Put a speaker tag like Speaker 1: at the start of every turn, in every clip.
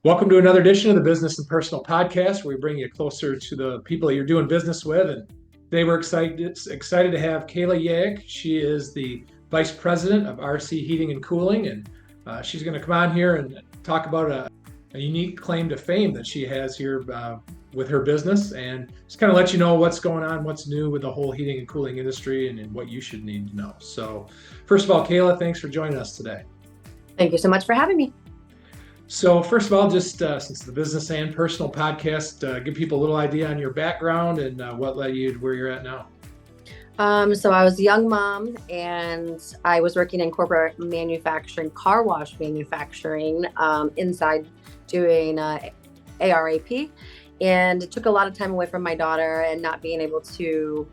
Speaker 1: Welcome to another edition of the Business and Personal Podcast, where we bring you closer to the people that you're doing business with. And today we're excited to have Kaylajoy Yaek. She is the Vice President of RC Heating and Cooling, and she's going to come on here and talk about a unique claim to fame that she has here with her business, and just kind of let you know what's going on, what's new with the whole heating and cooling industry, and what you should need to know. So first of all, Kayla, thanks for joining us today.
Speaker 2: Thank you so much for having me.
Speaker 1: So first of all, just since the Business and Personal Podcast, give people a little idea on your background and what led you to where you're at now.
Speaker 2: So I was a young mom, and I was working in corporate manufacturing, car wash manufacturing, inside doing ARAP, and it took a lot of time away from my daughter and not being able to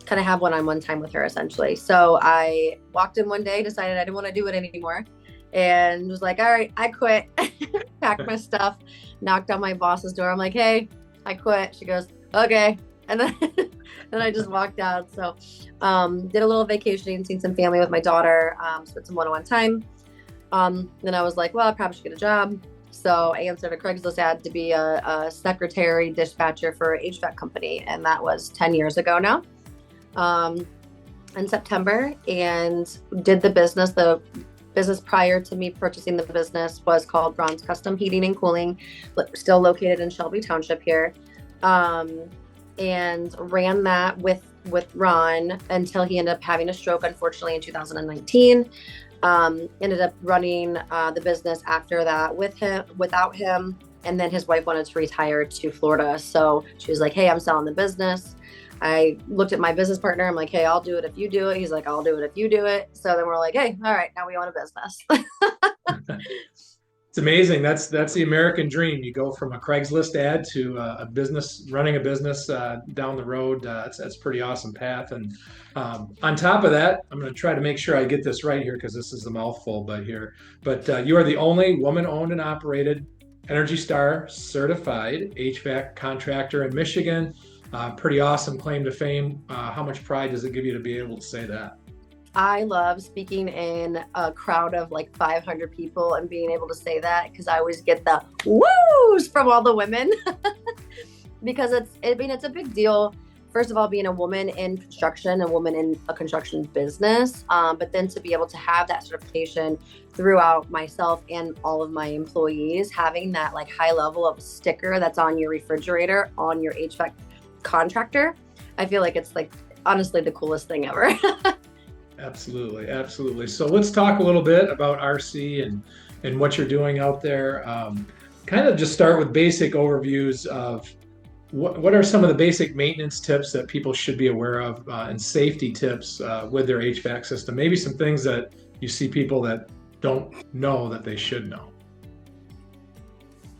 Speaker 2: kind of have one-on-one time with her, essentially. So I walked in one day, decided I didn't want to do it anymore, and was like, all right, I quit. Packed my stuff, knocked on my boss's door. I'm like, hey, I quit. She goes, okay. And then then I just walked out. So did a little vacationing, seen some family with my daughter, spent some one-on-one time. Then I was like, well, I probably should get a job. So I answered a Craigslist ad to be a secretary dispatcher for an HVAC company. And that was 10 years ago now, in September, and did the business. The business prior to me purchasing the business was called Ron's Custom Heating and Cooling, still located in Shelby Township here, and ran that with Ron until he ended up having a stroke, unfortunately, in 2019. Ended up running the business after that without him, and then his wife wanted to retire to Florida, so she was like, hey, I'm selling the business. I looked at my business partner. I'm like, hey, I'll do it if you do it. He's like, I'll do it if you do it. So then we're like, hey, all right, now we own a business.
Speaker 1: It's amazing. That's the American dream. You go from a Craigslist ad to a business, running a business down the road. That's a pretty awesome path. And on top of that, I'm going to try to make sure I get this right here, because this is a mouthful, but you are the only woman-owned and operated Energy Star certified HVAC contractor in Michigan. Pretty awesome claim to fame. How much pride does it give you to be able to say that?
Speaker 2: I love speaking in a crowd of like 500 people and being able to say that, because I always get the woos from all the women because it's a big deal. First of all, being a woman in construction, a woman in a construction business, but then to be able to have that certification throughout myself and all of my employees, having that like high level of sticker that's on your refrigerator, on your HVAC contractor, I feel like it's like honestly the coolest thing ever.
Speaker 1: Absolutely. So let's talk a little bit about RC and what you're doing out there. Kind of just start with basic overviews of what are some of the basic maintenance tips that people should be aware of, and safety tips with their HVAC system. Maybe some things that you see people that don't know that they should know.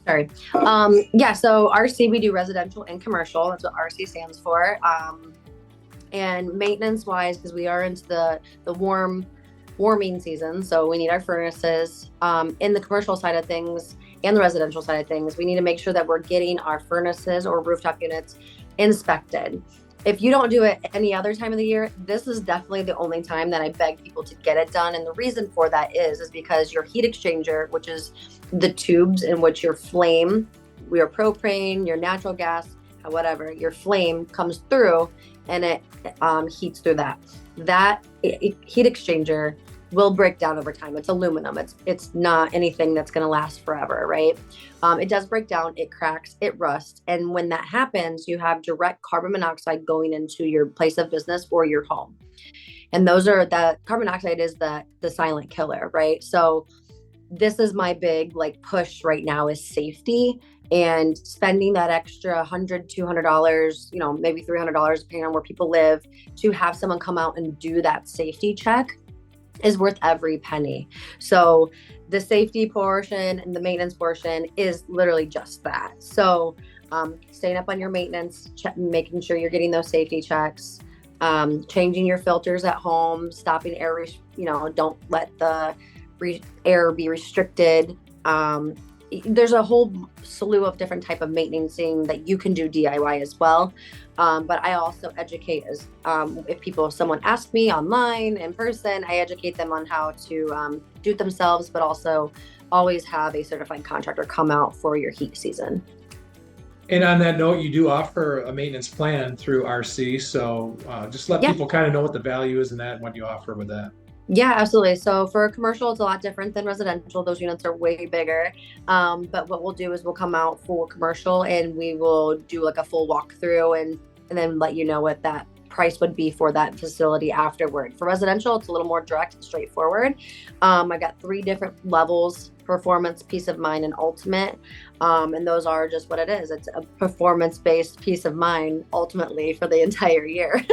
Speaker 2: Sorry. So RC, we do residential and commercial. That's what RC stands for. And maintenance wise, because we are into the warming season, so we need our furnaces. In the commercial side of things and the residential side of things, we need to make sure that we're getting our furnaces or rooftop units inspected. If you don't do it any other time of the year, this is definitely the only time that I beg people to get it done. And the reason for that is because your heat exchanger, which is the tubes in which your flame, your propane, your natural gas, whatever, your flame comes through, and it heats through that. That heat exchanger will break down over time. It's aluminum. It's not anything that's going to last forever, right? It does break down, it cracks, it rusts. And when that happens, you have direct carbon monoxide going into your place of business or your home. And the carbon monoxide is the silent killer, right? So this is my big like push right now is safety, and spending that extra $100, $200, maybe $300, depending on where people live, to have someone come out and do that safety check is worth every penny. So the safety portion and the maintenance portion is literally just that. So staying up on your maintenance, making sure you're getting those safety checks, changing your filters at home, stopping air, don't let the air be restricted. there's a whole slew of different type of maintenancing that you can do DIY as well. But I also educate as if someone asks me online, in person, I educate them on how to do it themselves, but also always have a certified contractor come out for your heat season.
Speaker 1: And on that note, you do offer a maintenance plan through RC. So just let
Speaker 2: Yeah.
Speaker 1: people kind of know what the value is in that and what you offer with that.
Speaker 2: Yeah, absolutely. So for commercial, it's a lot different than residential. Those units are way bigger. But what we'll do is we'll come out for commercial and we will do like a full walkthrough and then let you know what that price would be for that facility afterward. For residential, it's a little more direct and straightforward. I got 3 different levels: performance, peace of mind, and ultimate. And those are just what it is. It's a performance-based peace of mind ultimately for the entire year.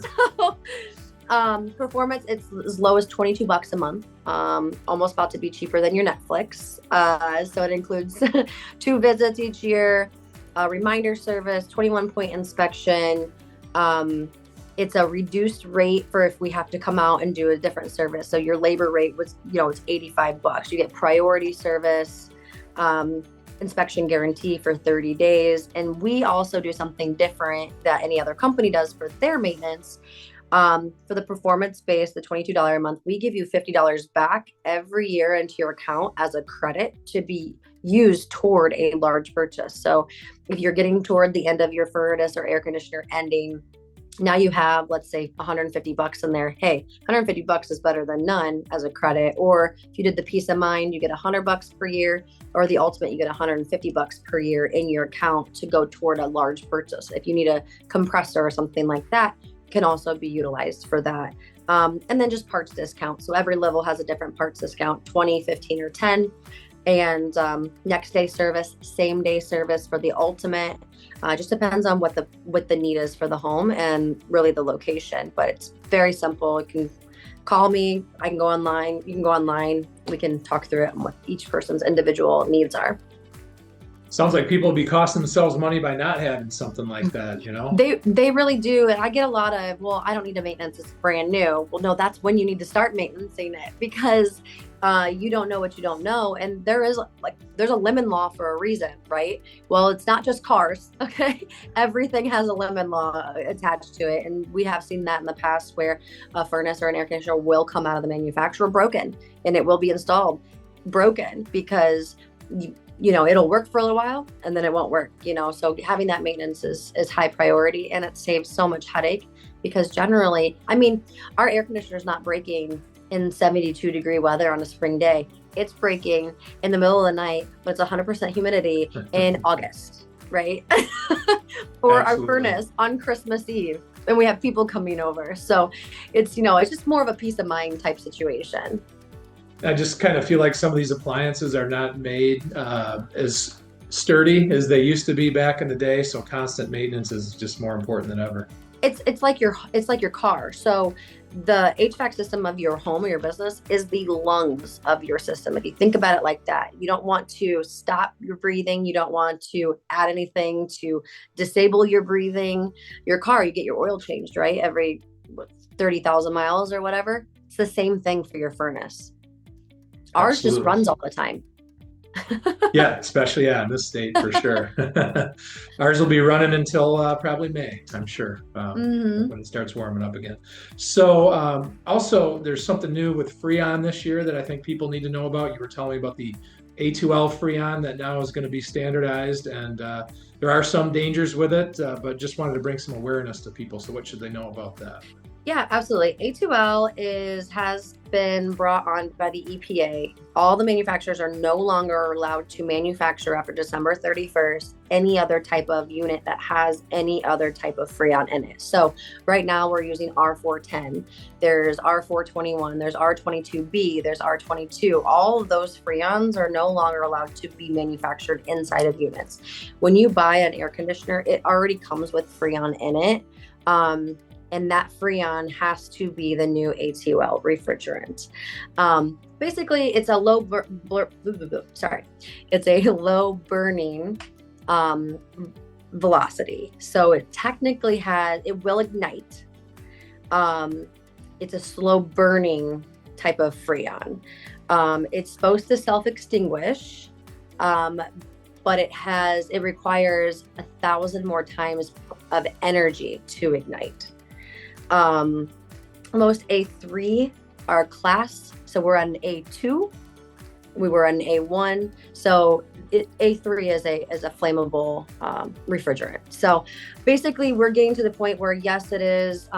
Speaker 2: So performance, it's as low as $22 a month, almost about to be cheaper than your Netflix. So it includes 2 visits each year, a reminder service, 21-point inspection. It's a reduced rate for if we have to come out and do a different service. So your labor rate was, it's $85. You get priority service, inspection guarantee for 30 days. And we also do something different that any other company does for their maintenance. For the performance base, the $22 a month, we give you $50 back every year into your account as a credit to be used toward a large purchase. So if you're getting toward the end of your furnace or air conditioner ending, now you have, let's say, $150 in there. Hey, $150 is better than none as a credit. Or if you did the peace of mind, you get $100 per year, or the ultimate, you get $150 per year in your account to go toward a large purchase. If you need a compressor or something like that, can also be utilized for that. And then just parts discount. So every level has a different parts discount, 20, 15, or 10. And next day service, same day service for the ultimate. Just depends on what the need is for the home and really the location. But it's very simple. You can call me. I can go online. You can go online. We can talk through it and what each person's individual needs are.
Speaker 1: Sounds like people would be costing themselves money by not having something like that,
Speaker 2: They really do. And I get a lot of, well, I don't need to maintenance, it's brand new. Well, no, that's when you need to start maintaining it, because you don't know what you don't know. And there's a lemon law for a reason, right? Well, it's not just cars, okay? Everything has a lemon law attached to it. And we have seen that in the past where a furnace or an air conditioner will come out of the manufacturer broken, and it will be installed broken because it'll work for a little while and then it won't work, so having that maintenance is high priority, and it saves so much headache because generally, our air conditioner is not breaking in 72-degree weather on a spring day. It's breaking in the middle of the night, but it's 100% humidity in August, right? Or Absolutely. Our furnace on Christmas Eve, and we have people coming over. So it's just more of a peace of mind type situation.
Speaker 1: I just kind of feel like some of these appliances are not made as sturdy as they used to be back in the day. So constant maintenance is just more important than ever.
Speaker 2: It's like your car. So the HVAC system of your home or your business is the lungs of your system. If you think about it like that, you don't want to stop your breathing. You don't want to add anything to disable your breathing. Your car, you get your oil changed, right? Every 30,000 miles or whatever. It's the same thing for your furnace. Ours Absolutely. Just runs all the time.
Speaker 1: Yeah, especially in this state for sure. Ours will be running until probably May, I'm sure, when it starts warming up again. So also there's something new with Freon this year that I think people need to know about. You were telling me about the A2L Freon that now is going to be standardized, and there are some dangers with it, but just wanted to bring some awareness to people. So what should they know about that?
Speaker 2: Yeah, absolutely. A2L has been brought on by the EPA. All the manufacturers are no longer allowed to manufacture after December 31st any other type of unit that has any other type of Freon in it. So right now we're using R410. There's R421. There's R22B. There's R22. All of those Freons are no longer allowed to be manufactured inside of units. When you buy an air conditioner, it already comes with Freon in it. And that Freon has to be the new A2L refrigerant. Basically, it's a low burning velocity. So it technically it will ignite. It's a slow burning type of Freon. It's supposed to self-extinguish. But it requires 1,000 more times of energy to ignite. Most A3 are class, so we're on A2. We were on A1, so A3 is a flammable refrigerant. So basically, we're getting to the point where yes, it is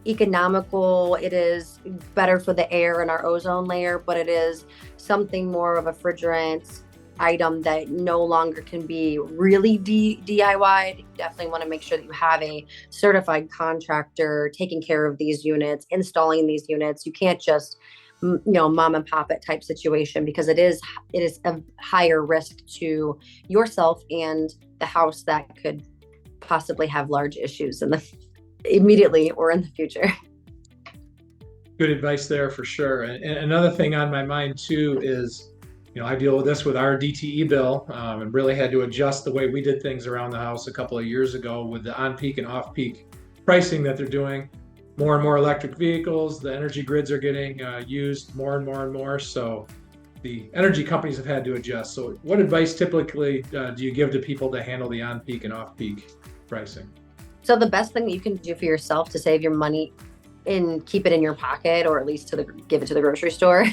Speaker 2: economical, it is better for the air and our ozone layer, but it is something more of a refrigerant item that no longer can be really DIY'd. You definitely want to make sure that you have a certified contractor taking care of these units, installing these units. You can't just mom and pop it type situation, because it is a higher risk to yourself and the house that could possibly have large issues immediately or in the future.
Speaker 1: Good advice there for sure. And another thing on my mind too is, I deal with this with our DTE bill, and really had to adjust the way we did things around the house a couple of years ago with the on-peak and off-peak pricing that they're doing. More and more electric vehicles, the energy grids are getting used more and more and more. So the energy companies have had to adjust. So what advice typically do you give to people to handle the on-peak and off-peak pricing?
Speaker 2: So the best thing that you can do for yourself to save your money and keep it in your pocket, or at least give it to the grocery store,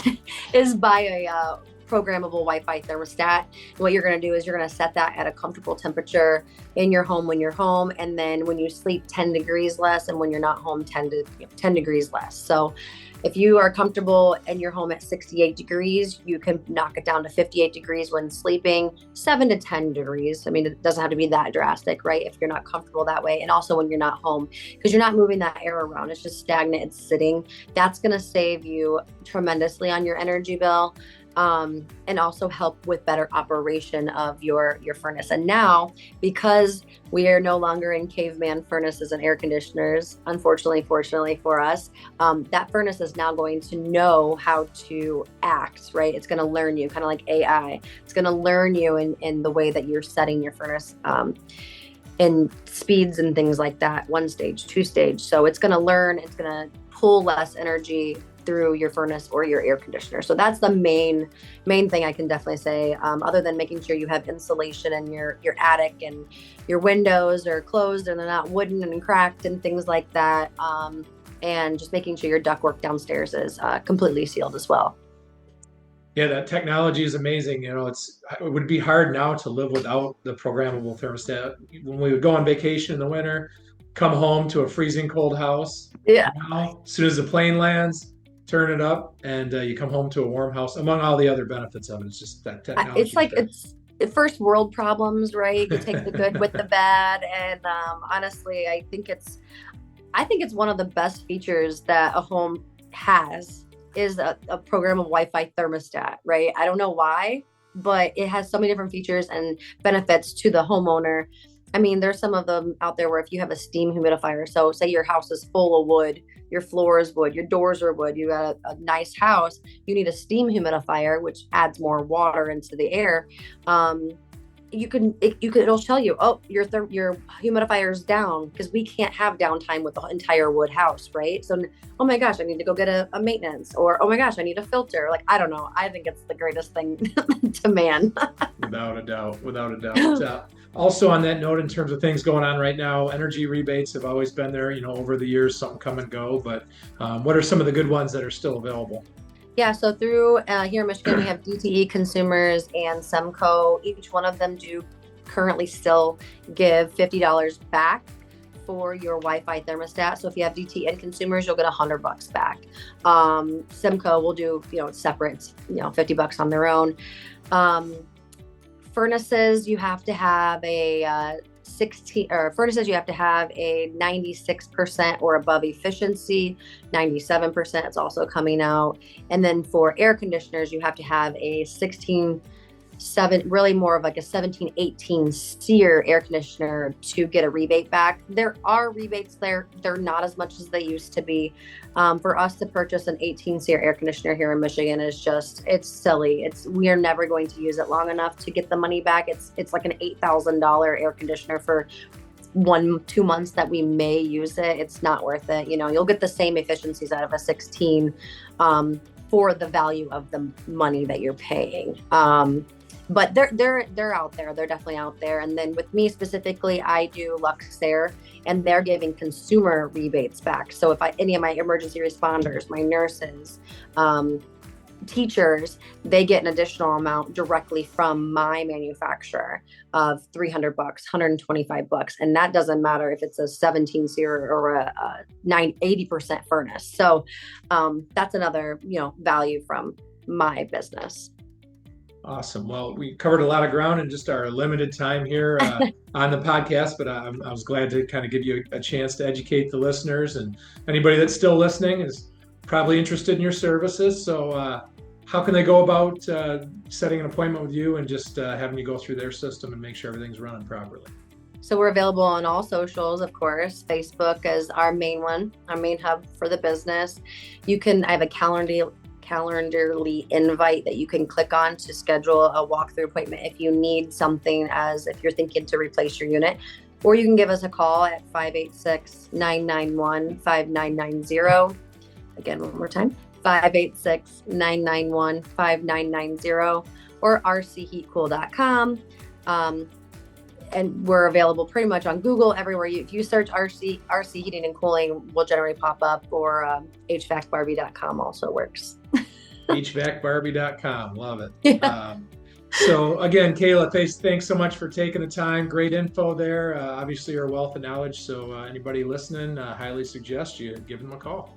Speaker 2: is buy a programmable Wi-Fi thermostat. And what you're going to do is you're going to set that at a comfortable temperature in your home when you're home, and then when you sleep 10 degrees less, and when you're not home 10 degrees less. So if you are comfortable in your home at 68 degrees, you can knock it down to 58 degrees when sleeping, 7 to 10 degrees. I mean, it doesn't have to be that drastic, right? If you're not comfortable that way. And also when you're not home, because you're not moving that air around, it's just stagnant, it's sitting. That's going to save you tremendously on your energy bill. And also help with better operation of your furnace. And now, because we are no longer in caveman furnaces and air conditioners, unfortunately, fortunately for us, that furnace is now going to know how to act, right? It's going to learn you, kind of like AI. It's going to learn you in the way that you're setting your furnace, in speeds and things like that, 1 stage, 2 stage. So it's going to learn, it's going to pull less energy through your furnace or your air conditioner. So that's the main thing I can definitely say, other than making sure you have insulation in your attic and your windows are closed and they're not wooden and cracked and things like that. And just making sure your ductwork downstairs is completely sealed as well.
Speaker 1: Yeah, that technology is amazing. It would be hard now to live without the programmable thermostat. When we would go on vacation in the winter, come home to a freezing cold house.
Speaker 2: Yeah.
Speaker 1: Now, as soon as the plane lands, turn it up, and you come home to a warm house. Among all the other benefits of it, it's just that technology.
Speaker 2: It's like it's first world problems, right? You take the good with the bad, and honestly, I think it's one of the best features that a home has is a programmable Wi-Fi thermostat, right? I don't know why, but it has so many different features and benefits to the homeowner. I mean, there's some of them out there where if you have a steam humidifier, so say your house is full of wood, your floor is wood, your doors are wood, you got a nice house, you need a steam humidifier, which adds more water into the air. It'll tell you, oh, your humidifier is down, because we can't have downtime with the entire wood house, right? So, oh my gosh, I need to go get a maintenance, or oh my gosh, I need a filter. Like, I don't know. I think it's the greatest thing to man.
Speaker 1: Without a doubt. Also on that note, in terms of things going on right now, energy rebates have always been there, over the years, some come and go, but what are some of the good ones that are still available?
Speaker 2: Yeah, so through here in Michigan, we have DTE Consumers and Semco. Each one of them do currently still give $50 back for your Wi-Fi thermostat. So if you have DTE and Consumers, you'll get $100 back. Semco will do, separate, it's, $50 on their own. Furnaces, you have to have a 96% or above efficiency. 97% is also coming out. And then for air conditioners, you have to have a really more of like a 17-18 SEER air conditioner to get a rebate back. There are rebates there. They're not as much as they used to be. For us to purchase an 18 SEER air conditioner here in Michigan is it's silly. We are never going to use it long enough to get the money back. It's like an $8,000 air conditioner for 1-2 months that we may use it. It's not worth it. You'll get the same efficiencies out of a 16 for the value of the money that you're paying. but they're out there. They're definitely out there. And then with me specifically, I do Luxair, and they're giving consumer rebates back. So if any of my emergency responders, my nurses, teachers, they get an additional amount directly from my manufacturer of $300, $125, and that doesn't matter if it's a 17 SEER or a 80% furnace. So that's another value from my business.
Speaker 1: Awesome. Well, we covered a lot of ground in just our limited time here on the podcast, but I was glad to kind of give you a chance to educate the listeners, and anybody that's still listening is probably interested in your services. So how can they go about setting an appointment with you and just having you go through their system and make sure everything's running properly?
Speaker 2: So we're available on all socials, of course. Facebook is our main one, our main hub for the business. I have a Calendarly invite that you can click on to schedule a walkthrough appointment if you need something, as if you're thinking to replace your unit. Or you can give us a call at 586-991-5990. Again, one more time, 586-991-5990, or rcheatcool.com. And we're available pretty much on Google, everywhere. If you search RC Heating and Cooling, we'll generally pop up, or hvacbarbie.com also works.
Speaker 1: hvacbarbie.com, love it.
Speaker 2: Yeah.
Speaker 1: So again, Kayla, thanks so much for taking the time. Great info there. Obviously, you're a wealth of knowledge. So anybody listening, highly suggest you give them a call.